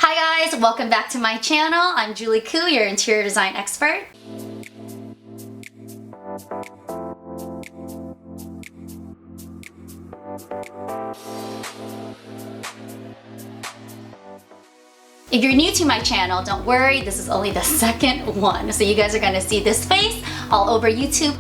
Hi guys, welcome back to my channel. I'm Julie Khuu, your interior design expert. If you're new to my channel, don't worry, this is only the second one. So you guys are gonna see this face all over YouTube.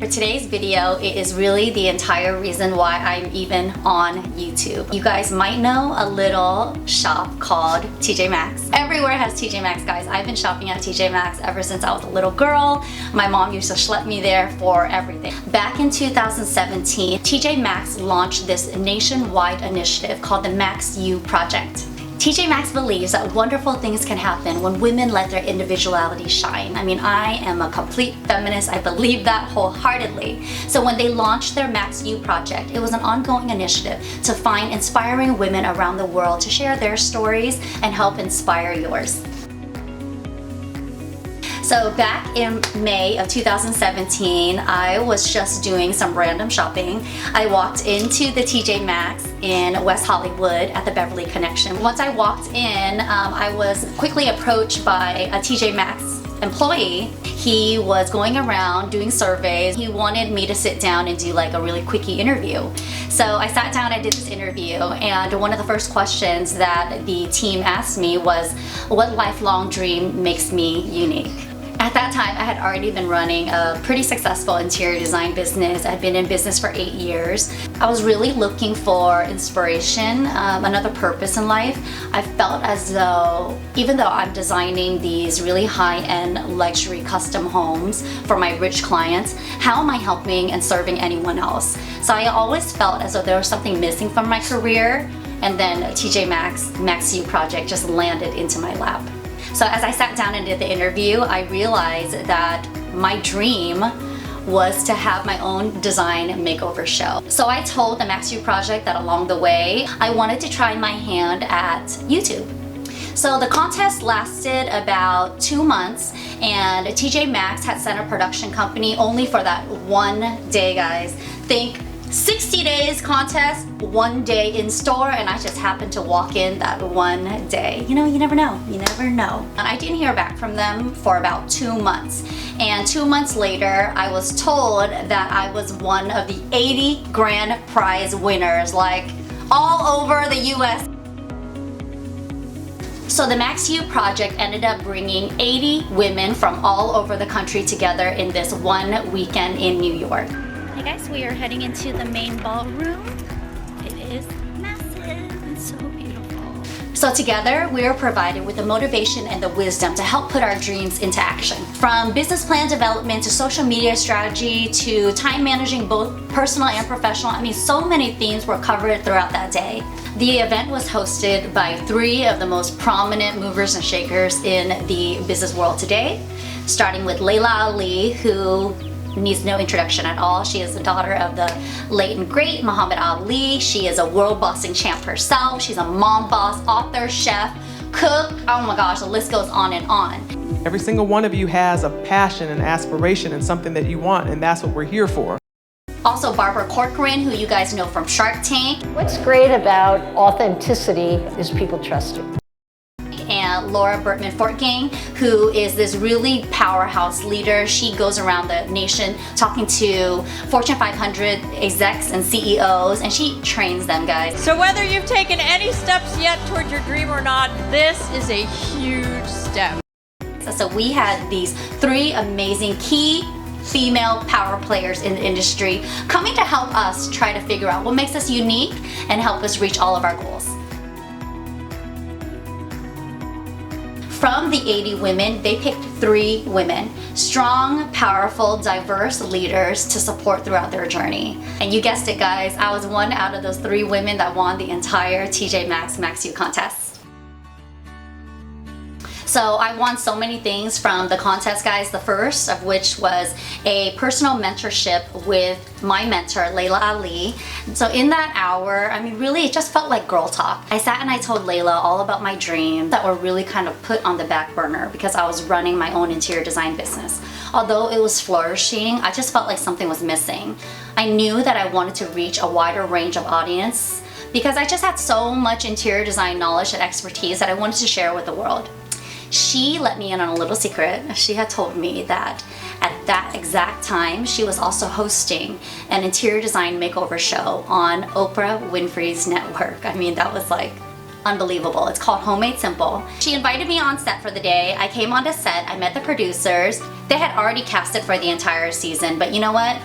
For today's video, it is really the entire reason why I'm even on YouTube. You guys might know a little shop called T.J.Maxx. Everywhere has T.J.Maxx, guys. I've been shopping at T.J.Maxx ever since I was a little girl. My mom used to schlep me there for everything. Back in 2017, T.J.Maxx launched this nationwide initiative called the Maxx You Project. T.J.Maxx believes that wonderful things can happen when women let their individuality shine. I mean, I am a complete feminist. I believe that wholeheartedly. So when they launched their Maxx You Project, it was an ongoing initiative to find inspiring women around the world to share their stories and help inspire yours. So back in May of 2017, I was just doing some random shopping. I walked into the T.J.Maxx in West Hollywood at the Beverly Connection. Once I walked in, I was quickly approached by a T.J.Maxx employee. He was going around doing surveys. He wanted me to sit down and do like a really quickie interview. So I sat down, I did this interview, and one of the first questions that the team asked me was, what lifelong dream makes me unique? At that time, I had already been running a pretty successful interior design business. I'd been in business for 8 years. I was really looking for inspiration, another purpose in life. I felt as though, even though I'm designing these really high-end luxury custom homes for my rich clients, how am I helping and serving anyone else? So I always felt as though there was something missing from my career, and then T.J.Maxx, Maxx You Project just landed into my lap. So as I sat down and did the interview, I realized that my dream was to have my own design makeover show. So I told the Maxx You Project that along the way, I wanted to try my hand at YouTube. So the contest lasted about 2 months, and T.J.Maxx had sent a production company only for that one day, guys. Think 60 days contest, 1 day in store, and I just happened to walk in that one day. You know, you never know, you never know. And I didn't hear back from them for about 2 months. And 2 months later, I was told that I was one of the 80 grand prize winners, like all over the US. So the Maxx You Project ended up bringing 80 women from all over the country together in this one weekend in New York. Hey guys, we are heading into the main ballroom. It is massive and so beautiful. So together, we are provided with the motivation and the wisdom to help put our dreams into action. From business plan development to social media strategy to time managing both personal and professional. I mean, so many themes were covered throughout that day. The event was hosted by 3 of the most prominent movers and shakers in the business world today, starting with Layla Ali, who needs no introduction at all. She is the daughter of the late and great Muhammad Ali. She is a world bossing champ herself. She's a mom boss, author, chef, cook. Oh my gosh, the list goes on and on. Every single one of you has a passion and aspiration and something that you want, and that's what we're here for. Also Barbara Corcoran, who you guys know from Shark Tank. What's great about authenticity is people trust you. And Laura Burtman-Fortgang, who is this really powerhouse leader. She goes around the nation talking to Fortune 500 execs and CEOs, and she trains them, guys. So whether you've taken any steps yet toward your dream or not, this is a huge step. So we had these 3 amazing key female power players in the industry coming to help us try to figure out what makes us unique and help us reach all of our goals. From the 80 women, they picked 3 women, strong, powerful, diverse leaders to support throughout their journey. And you guessed it, guys, I was one out of those 3 women that won the entire T.J.Maxx Maxx You contest. So I won so many things from the contest, guys, the first of which was a personal mentorship with my mentor, Layla Ali. So in that hour, I mean, really, it just felt like girl talk. I sat and I told Layla all about my dreams that were really kind of put on the back burner because I was running my own interior design business. Although it was flourishing, I just felt like something was missing. I knew that I wanted to reach a wider range of audience because I just had so much interior design knowledge and expertise that I wanted to share with the world. She let me in on a little secret. She had told me that at that exact time, she was also hosting an interior design makeover show on Oprah Winfrey's network. I mean, that was like unbelievable. It's called Homemade Simple. She invited me on set for the day. I came onto set, I met the producers. They had already casted for the entire season, but you know what?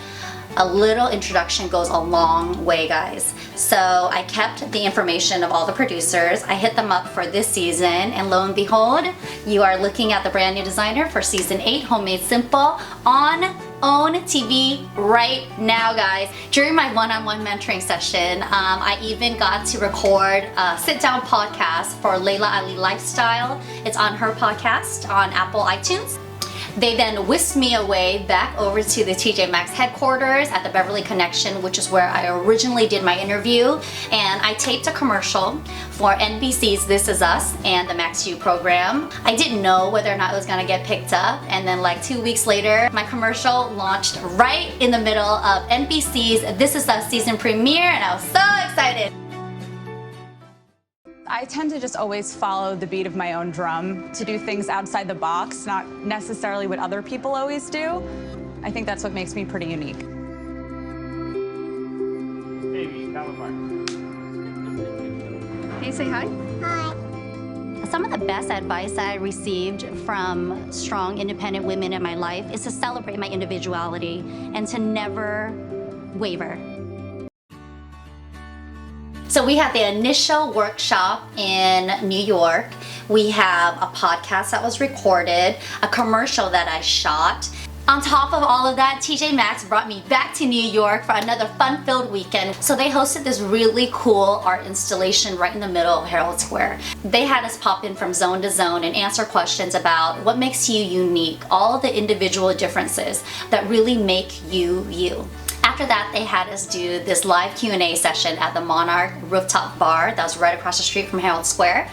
A little introduction goes a long way, guys. So I kept the information of all the producers. I hit them up for this season, and lo and behold, you are looking at the brand new designer for season 8, Homemade Simple, on OWN TV right now, guys. During my one-on-one mentoring session, I even got to record a sit-down podcast for Layla Ali Lifestyle. It's on her podcast on Apple iTunes. They then whisked me away back over to the T.J.Maxx headquarters at the Beverly Connection, which is where I originally did my interview, and I taped a commercial for NBC's This Is Us and the Maxx You program. I didn't know whether or not it was gonna get picked up, and then like 2 weeks later, my commercial launched right in the middle of NBC's This Is Us season premiere, and I was so excited. I tend to just always follow the beat of my own drum, to do things outside the box, not necessarily what other people always do. I think that's what makes me pretty unique. Hey, say hi. Some of the best advice I received from strong, independent women in my life is to celebrate my individuality and to never waver. So we had the initial workshop in New York. We have a podcast that was recorded, a commercial that I shot. On top of all of that, T.J.Maxx brought me back to New York for another fun-filled weekend. So they hosted this really cool art installation right in the middle of Haute Square. They had us pop in from zone to zone and answer questions about what makes you unique, all the individual differences that really make you you. After that, they had us do this live Q&A session at the Monarch Rooftop Bar that was right across the street from Haute Square.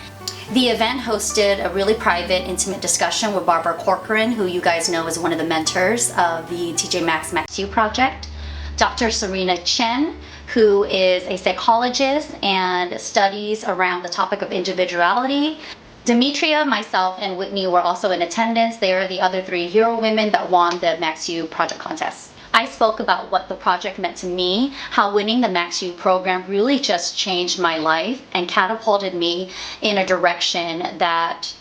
The event hosted a really private, intimate discussion with Barbara Corcoran, who you guys know is one of the mentors of the T.J.Maxx Maxx You Project. Dr. Serena Chen, who is a psychologist and studies around the topic of individuality. Demetria, myself, and Whitney were also in attendance. They are the other 3 hero women that won the Maxx You Project contest. I spoke about what the project meant to me, how winning the Maxx You program really just changed my life and catapulted me in a direction that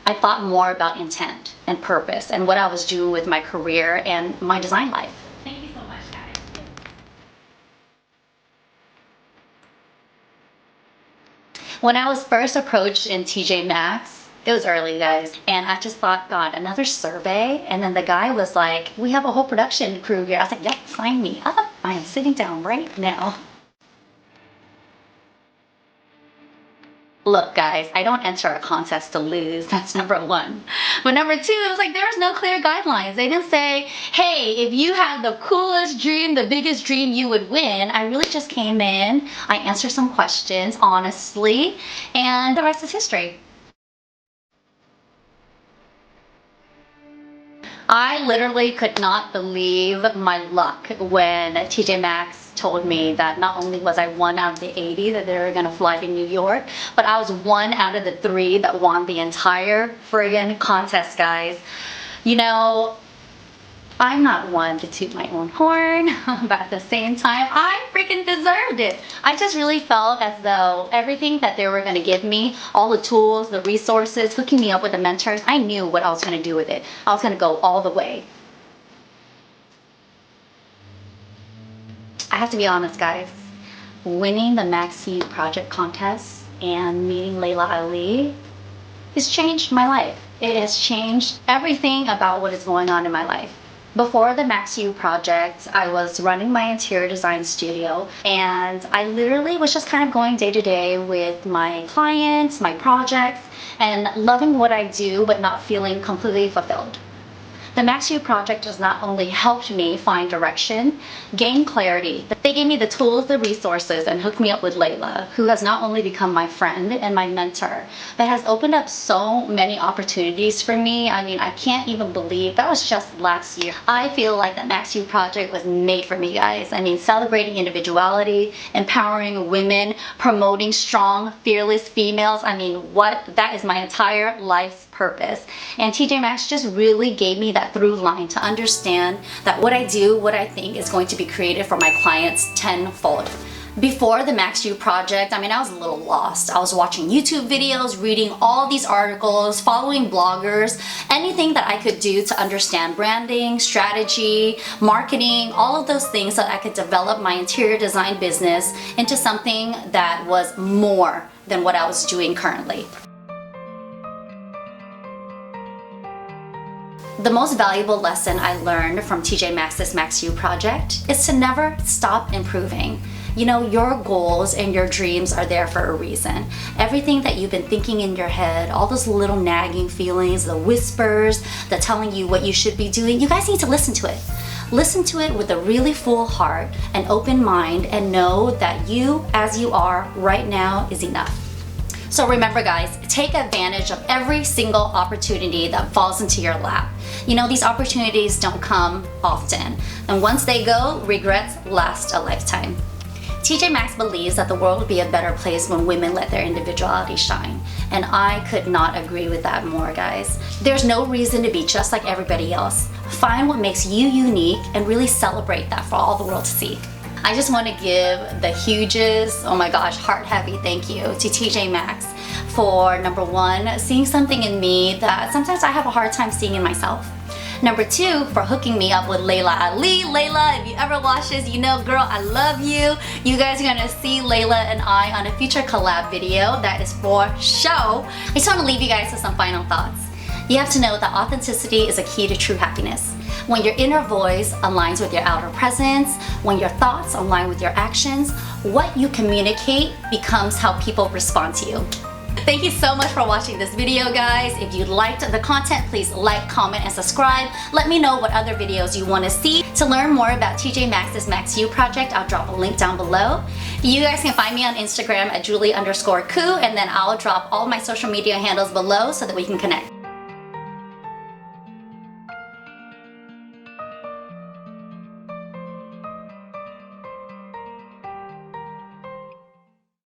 I thought more about intent and purpose and what I was doing with my career and my design life. Thank you so much, guys. When I was first approached in T.J.Maxx, it was early, guys, and I just thought, God, another survey? And then the guy was like, we have a whole production crew here. I was like, yep, sign me up. I am sitting down right now. Look, guys, I don't enter a contest to lose. That's number 1. But number 2, it was like there was no clear guidelines. They didn't say, hey, if you had the coolest dream, the biggest dream, you would win. I really just came in, I answered some questions honestly, and the rest is history. I literally could not believe my luck when T.J.Maxx told me that not only was I 1 out of the 80 that they were going to fly to New York, but I was 1 out of the 3 that won the entire friggin' contest, guys. You know, I'm not one to toot my own horn, but at the same time, I freaking deserved it. I just really felt as though everything that they were going to give me, all the tools, the resources, hooking me up with the mentors, I knew what I was going to do with it. I was going to go all the way. I have to be honest, guys. Winning the Maxx You Project contest and meeting Layla Ali has changed my life. It has changed everything about what is going on in my life. Before the Maxx You Project, I was running my interior design studio, and I literally was just kind of going day to day with my clients, my projects, and loving what I do, but not feeling completely fulfilled. The Maxx You Project has not only helped me find direction, gain clarity, but they gave me the tools, the resources, and hooked me up with Layla, who has not only become my friend and my mentor, but has opened up so many opportunities for me. I mean, I can't even believe that was just last year. I feel like the Maxx You Project was made for me, guys. I mean, celebrating individuality, empowering women, promoting strong, fearless females. I mean, that is my entire life's purpose. And T.J.Maxx just really gave me that through line to understand that what I do, what I think is going to be created for my clients tenfold. Before the Maxx You Project, I mean, I was a little lost. I was watching YouTube videos, reading all these articles, following bloggers, anything that I could do to understand branding, strategy, marketing, all of those things so that I could develop my interior design business into something that was more than what I was doing currently. The most valuable lesson I learned from T.J.Maxx's Maxx You Project is to never stop improving. You know, your goals and your dreams are there for a reason. Everything that you've been thinking in your head, all those little nagging feelings, the whispers, the telling you what you should be doing, you guys need to listen to it. Listen to it with a really full heart and open mind, and know that you, as you are right now, is enough. So remember, guys, take advantage of every single opportunity that falls into your lap. You know, these opportunities don't come often, and once they go, regrets last a lifetime. T.J.Maxx believes that the world would be a better place when women let their individuality shine, and I could not agree with that more, guys. There's no reason to be just like everybody else. Find what makes you unique and really celebrate that for all the world to see. I just want to give the hugest, oh my gosh, heart-heavy thank you to T.J.Maxx for, number one, seeing something in me that sometimes I have a hard time seeing in myself. Number two, for hooking me up with Layla Ali. Layla, if you ever watch this, you know, girl, I love you. You guys are gonna see Layla and I on a future collab video. That is for show. I just want to leave you guys with some final thoughts. You have to know that authenticity is a key to true happiness. When your inner voice aligns with your outer presence, when your thoughts align with your actions, what you communicate becomes how people respond to you. Thank you so much for watching this video, guys. If you liked the content, please like, comment, and subscribe. Let me know what other videos you want to see. To learn more about T.J.Maxx's Maxx You Project, I'll drop a link down below. You guys can find me on Instagram at Julie_Khuu, and then I'll drop all my social media handles below so that we can connect.